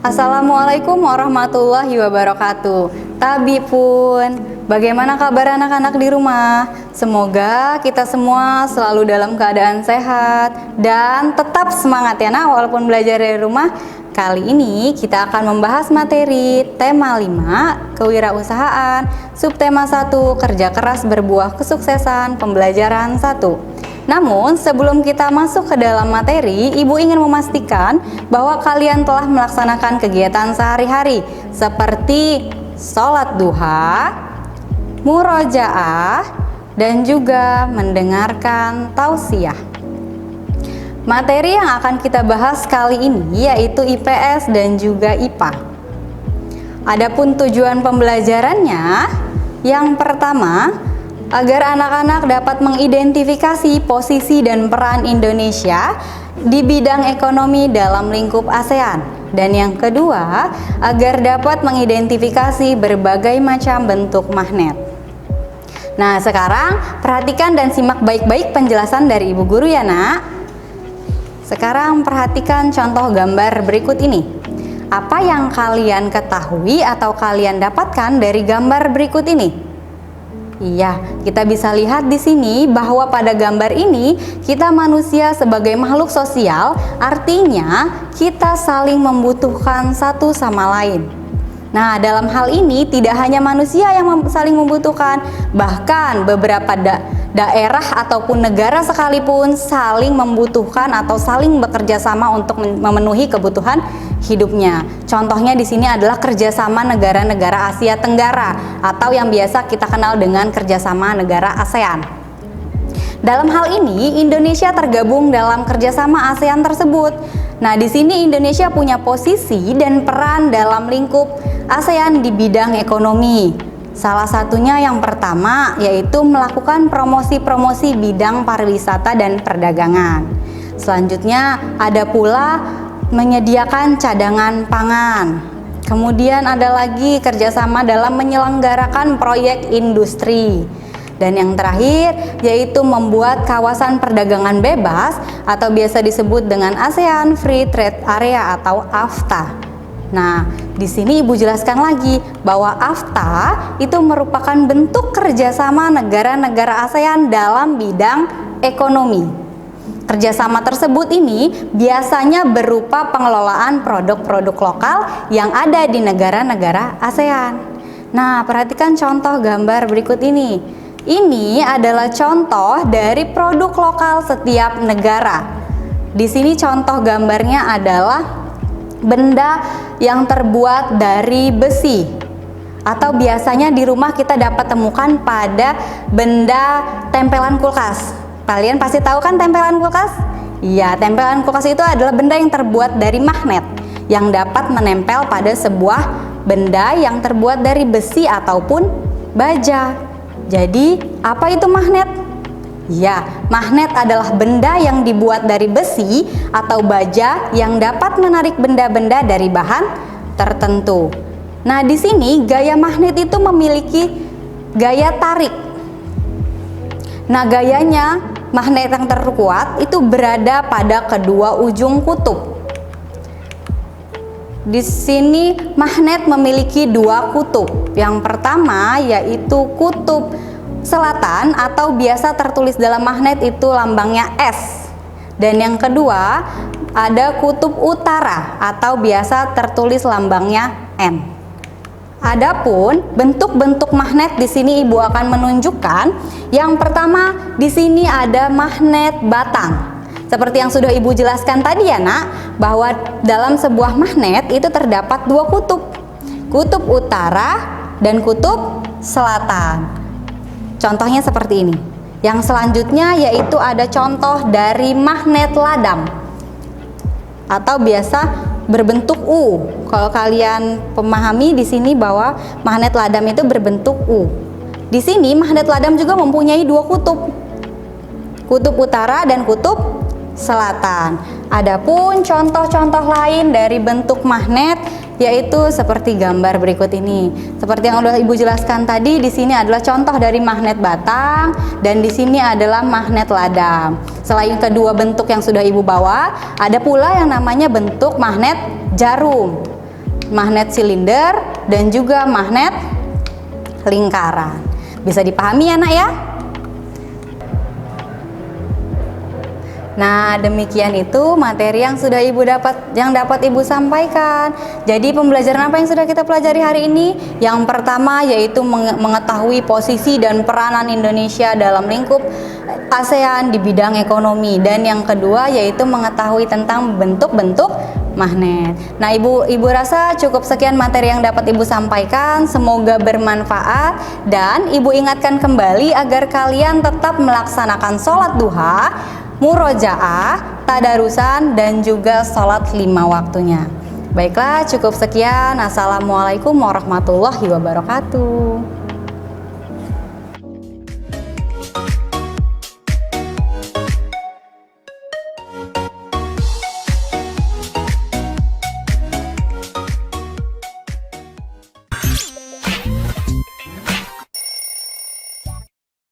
Assalamualaikum warahmatullahi wabarakatuh. Tabi pun, bagaimana kabar anak-anak di rumah? Semoga kita semua selalu dalam keadaan sehat dan tetap semangat ya nak, walaupun belajar dari rumah. Kali ini kita akan membahas materi tema 5, kewirausahaan, subtema 1, kerja keras berbuah kesuksesan, pembelajaran 1. Namun, sebelum kita masuk ke dalam materi, Ibu ingin memastikan bahwa kalian telah melaksanakan kegiatan sehari-hari seperti sholat duha, murojaah, dan juga mendengarkan tausiah. Materi yang akan kita bahas kali ini yaitu IPS dan juga IPA. Adapun tujuan pembelajarannya, yang pertama, agar anak-anak dapat mengidentifikasi posisi dan peran Indonesia di bidang ekonomi dalam lingkup ASEAN. Dan yang kedua, agar dapat mengidentifikasi berbagai macam bentuk magnet. Nah, sekarang perhatikan dan simak baik-baik penjelasan dari Ibu Guru ya nak. Sekarang perhatikan contoh gambar berikut ini. Apa yang kalian ketahui atau kalian dapatkan dari gambar berikut ini? Iya, kita bisa lihat di sini bahwa pada gambar ini kita manusia sebagai makhluk sosial, artinya kita saling membutuhkan satu sama lain. Nah, dalam hal ini tidak hanya manusia yang saling membutuhkan, bahkan beberapa daerah ataupun negara sekalipun saling membutuhkan atau saling bekerja sama untuk memenuhi kebutuhan hidupnya. Contohnya di sini adalah kerjasama negara-negara Asia Tenggara atau yang biasa kita kenal dengan kerjasama negara ASEAN. Dalam hal ini Indonesia tergabung dalam kerjasama ASEAN tersebut. Nah, di sini Indonesia punya posisi dan peran dalam lingkup ASEAN di bidang ekonomi. Salah satunya yang pertama yaitu melakukan promosi-promosi bidang pariwisata dan perdagangan. Selanjutnya ada pula menyediakan cadangan pangan. Kemudian ada lagi kerjasama dalam menyelenggarakan proyek industri. Dan yang terakhir yaitu membuat kawasan perdagangan bebas atau biasa disebut dengan ASEAN Free Trade Area atau AFTA. Nah, di sini Ibu jelaskan lagi bahwa AFTA itu merupakan bentuk kerjasama negara-negara ASEAN dalam bidang ekonomi. Kerjasama tersebut ini biasanya berupa pengelolaan produk-produk lokal yang ada di negara-negara ASEAN. Nah, perhatikan contoh gambar berikut ini. Ini adalah contoh dari produk lokal setiap negara. Di sini contoh gambarnya adalah benda yang terbuat dari besi, atau biasanya di rumah kita dapat temukan pada benda tempelan kulkas. Kalian pasti tahu kan tempelan kulkas? Iya, tempelan kulkas itu adalah benda yang terbuat dari magnet yang dapat menempel pada sebuah benda yang terbuat dari besi ataupun baja. Jadi, apa itu magnet? Ya, magnet adalah benda yang dibuat dari besi atau baja yang dapat menarik benda-benda dari bahan tertentu. Nah, di sini gaya magnet itu memiliki gaya tarik. Nah, gayanya magnet yang terkuat itu berada pada kedua ujung kutub. Di sini magnet memiliki dua kutub. Yang pertama yaitu kutub selatan atau biasa tertulis dalam magnet itu lambangnya S. Dan yang kedua ada kutub utara atau biasa tertulis lambangnya N. Adapun bentuk-bentuk magnet di sini Ibu akan menunjukkan. Yang pertama di sini ada magnet batang. Seperti yang sudah Ibu jelaskan tadi ya nak, bahwa dalam sebuah magnet itu terdapat dua kutub. Kutub utara dan kutub selatan. Contohnya seperti ini. Yang selanjutnya yaitu ada contoh dari magnet ladam atau biasa berbentuk U. Kalau kalian memahami di sini bahwa magnet ladam itu berbentuk U. Di sini magnet ladam juga mempunyai dua kutub. Kutub utara dan kutub selatan. Adapun contoh-contoh lain dari bentuk magnet yaitu seperti gambar berikut ini. Seperti yang sudah Ibu jelaskan tadi, di sini adalah contoh dari magnet batang dan di sini adalah magnet ladam. Selain kedua bentuk yang sudah Ibu bawa, ada pula yang namanya bentuk magnet jarum. magnet silinder, dan juga magnet lingkaran. Bisa dipahami ya nak ya? Nah, demikian itu materi yang dapat Ibu sampaikan. Jadi pembelajaran apa yang sudah kita pelajari hari ini? Yang pertama yaitu mengetahui posisi dan peranan Indonesia dalam lingkup ASEAN di bidang ekonomi, dan yang kedua yaitu mengetahui tentang bentuk-bentuk magnet. Nah, Ibu rasa cukup sekian materi yang dapat Ibu sampaikan. Semoga bermanfaat, dan Ibu ingatkan kembali agar kalian tetap melaksanakan sholat duha, murojaah, tadarusan, dan juga sholat 5 waktunya. Baiklah, cukup sekian. Assalamualaikum warahmatullahi wabarakatuh.